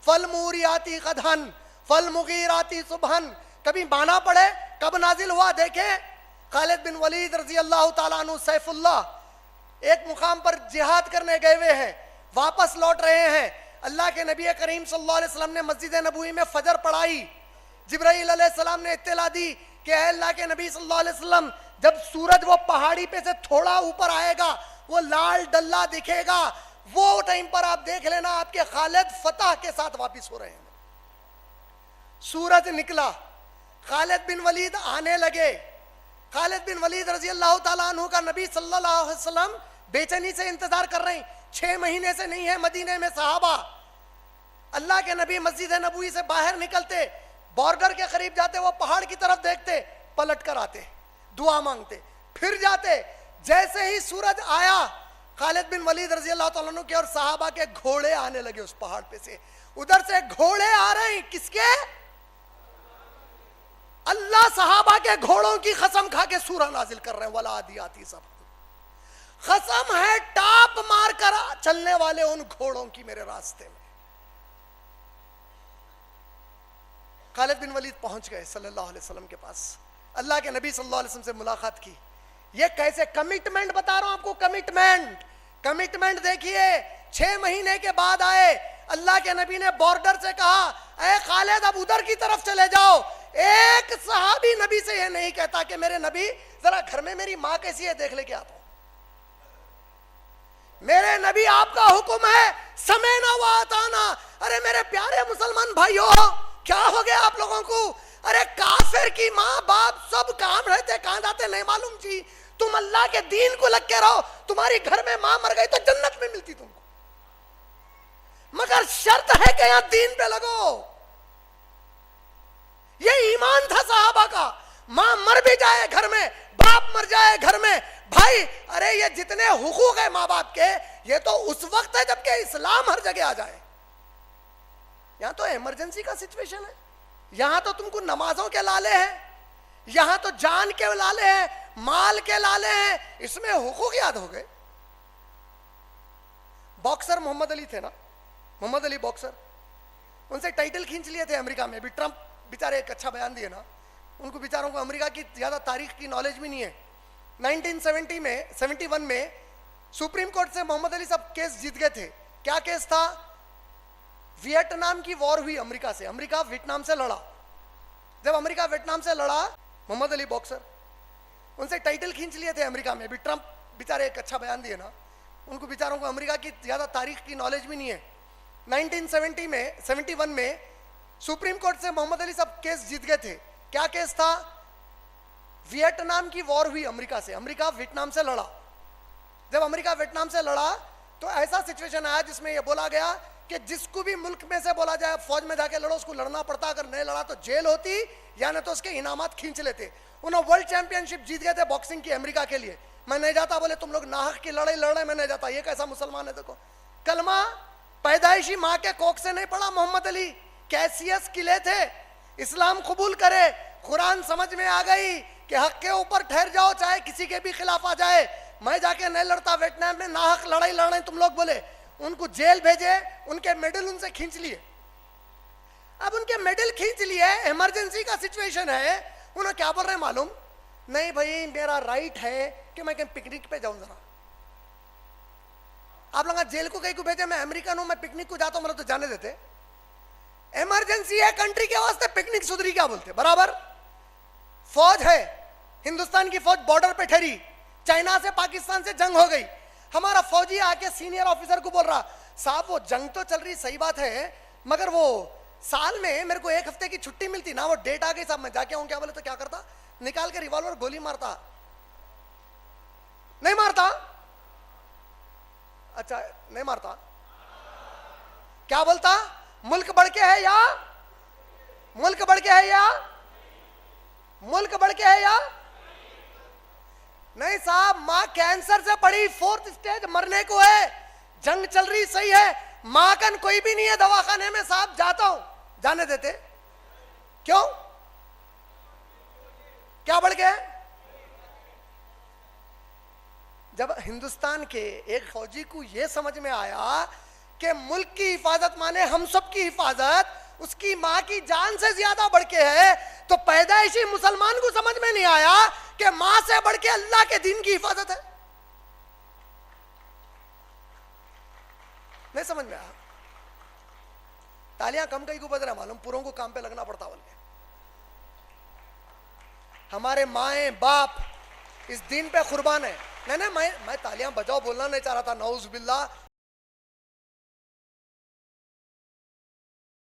फल मूरियाती कदहन फल मुगीराती सुबहन, कभी माना पड़े कब नाजिल हुआ देखे। खालिद बिन वलीद रजी अल्लाह ताला अन्हु सैफुल्लाह एक मुकाम पर जिहाद करने गए हुए हैं, वापस लौट रहे हैं। अल्लाह के नबी करीम सल्लल्लाहु अलैहि वसल्लम ने मस्जिद नबवी में फजर पढ़ाई। जिब्राइल अलैहिस्सलाम ने इत्तला दी कि अल्लाह के नबी सल्लल्लाहु अलैहि वसल्लम, जब सूरज वो पहाड़ी पे से थोड़ा ऊपर आएगा, वो लाल डल्ला दिखेगा, वो टाइम पर आप देख लेना आपके खालिद फतह के साथ वापिस हो रहे हैं। सूरज निकला, खालिद बिन वलीद आने लगे। खालिद बिन वलीद रजी अल्लाह ताला अन्हु का नबी सल्लल्लाहु अलैहि वसल्लम बेचैनी से इंतजार कर रहे हैं। 6 महीने से नहीं है मदीने में सहाबा। अल्लाह के नबी मस्जिद नबवी से बाहर निकलते, बॉर्डर के करीब जाते, वो पहाड़ की तरफ देखते, पलट कर आते, दुआ मांगते, फिर जाते। जैसे ही सूरज आया, खालिद बिन वलीद रजी अल्लाह ताला अन्हु के और सहाबा के घोड़े आने लगे उस पहाड़ पे से। उधर से घोड़े आ रहे हैं, किसके? अल्लाह सहाबा के घोड़ों की कसम खा के सूरह नाजिल कर रहे हैं, वला आदियाती सब। कसम है टाप मार कर चलने वाले उन घोड़ों की मेरे रास्ते में। खालिद बिन वलीद पहुंच गए सल्लल्लाहु अलैहि वसल्लम के पास। अल्लाह के नबी सल्लल्लाहु अलैहि वसल्लम से मुलाकात की। ये कैसे कमिटमेंट बता रहा हूं आपको, कमिटमेंट देखिए। 6 महीने के बाद आए, अल्लाह के नबी ने बॉर्डर से कहा, ऐ खालिद अब उधर की तरफ चले जाओ। एक सहाबी नबी से यह नहीं कहता कि मेरे नबी जरा घर में मेरी मां कैसी है देख लेके आता हूं। मेरे नबी आपका हुक्म है समय ना वाताना। अरे मेरे प्यारे मुसलमान भाइयों, क्या हो गया आप लोगों को? अरे काफिर की माँ बाप सब काम रहते, कहां जाते नहीं मालूम जी। तुम अल्लाह के दीन को लग के रहो। तुम्हारी घर में मां मर गई तो जन्नत में मिलती तुमको, मगर शर्त है कि यहां दीन पे लगो। ये ईमान था सहाबा का। मां मर भी जाए घर में, बाप मर जाए घर में, भाई अरे ये जितने हुकूक है मां बाप के, ये तो उस वक्त है जबकि इस्लाम हर जगह आ जाए। यहां तो इमरजेंसी का सिचुएशन है। यहां तो तुमको नमाजों के लाले हैं, यहां तो जान के लाले हैं, माल के लाले हैं, इसमें हुकूक याद हो गए। बॉक्सर मोहम्मद अली थे ना, मोहम्मद अली बॉक्सर, उनसे टाइटल खींच लिए थे अमेरिका में। भी ट्रंप बेचारे एक अच्छा बयान दिए ना, उनको बेचारों को अमेरिका की ज्यादा तारीख की नॉलेज भी नहीं है। 1971 में सुप्रीम कोर्ट से मोहम्मद अली साहब केस जीत गए थे। क्या केस था? वियतनाम की वॉर हुई अमेरिका से, अमेरिका वियतनाम से लड़ा। जब अमेरिका वियतनाम से लड़ा, मोहम्मद अली बॉक्सर, उनसे टाइटल खींच लिए थे अमेरिका में। भी ट्रंप बेचारे एक अच्छा बयान दिए ना, उनको बेचारों को अमेरिका की ज्यादा तारीख की नॉलेज भी नहीं है। 1971 में सुप्रीम कोर्ट से मोहम्मद अली साहब केस जीत गए थे। क्या केस था? वियतनाम की वॉर हुई अमेरिका से, अमेरिका वियतनाम से लड़ा। जब अमेरिका वियतनाम से लड़ा तो ऐसा सिचुएशन आया जिसमें यह बोला गया कि जिसको भी मुल्क में से बोला जाए फौज में जाके लड़ो, उसको लड़ना पड़ता। अगर नहीं लड़ा तो जेल होती या नहीं तो उसके इनामात खींच लेते। उन्होंने वर्ल्ड चैंपियनशिप जीत गए थे बॉक्सिंग की अमेरिका के लिए। मैं नहीं जाता, बोले तुम लोग नाहक की लड़ाई लड़ रहे, मैं नहीं जाता। ये कैसा मुसलमान है? देखो, कलमा पैदाइशी माँ के कोख से नहीं पड़ा मोहम्मद अली, कैसियस किले थे। इस्लाम कबूल करे, कुरान समझ में आ गई कि हक के ऊपर ठहर जाओ चाहे किसी के भी खिलाफ आ जाए। मैं जाके नहीं लड़ता वियतनाम में, नाहक लड़ाई लड़ रहे तुम लोग बोले। उनको जेल भेजे, उनके मेडल उनसे खींच लिए। अब उनके मेडल खींच लिए, इमरजेंसी का सिचुएशन है। उन्होंने क्या बोल रहे हैं मालूम? नहीं भाई मेरा राइट है कि मैं कहीं पिकनिक पे जाऊं। जरा आप लोग जेल को कहीं को भेजे, मैं अमेरिकन हूं, मैं पिकनिक को जाता हूं, मतलब तो जाने देते। इमरजेंसी है कंट्री के वास्ते, पिकनिक सुधरी क्या बोलते? बराबर फौज है, हिंदुस्तान की फौज बॉर्डर पे ठहरी, चाइना से पाकिस्तान से जंग हो गई। हमारा फौजी आके सीनियर ऑफिसर को बोल रहा, साहब वो जंग तो चल रही, सही बात है, मगर वो साल में मेरे को 1 हफ्ते की छुट्टी मिलती ना, वो डेट आ गई साहब, मैं जाके आऊं। क्या बोले? तो क्या करता? निकाल के रिवॉल्वर गोली मारता। नहीं मारता? अच्छा नहीं मारता। क्या बोलता? मुल्क बढ़ के है या मुल्क बढ़ के है या मुल्क बढ़ के है या नहीं? साहब मां कैंसर से पड़ी, 4th स्टेज, मरने को है, जंग चल रही, सही है, मां का कोई भी नहीं है दवाखाने में, साहब जाता हूं, जाने देते। क्यों? क्या बढ़ गया? जब हिंदुस्तान के एक फौजी को यह समझ में आया कि मुल्क की हिफाजत माने हम सब की हिफाजत उसकी मां की जान से ज्यादा बढ़ के है, तो पैदाइशी मुसलमान को समझ में नहीं आया कि मां से बढ़ के अल्लाह के दीन की हिफाजत है। नहीं समझ में आया? तालियां कम कहीं को बज रहा मालूम, पूरों को काम पे लगना पड़ता बोल के। हमारे माए बाप इस दीन पे कुर्बान है। नहीं मैं तालियां बजाओ बोलना नहीं चाह रहा था, नौज बिल्ला,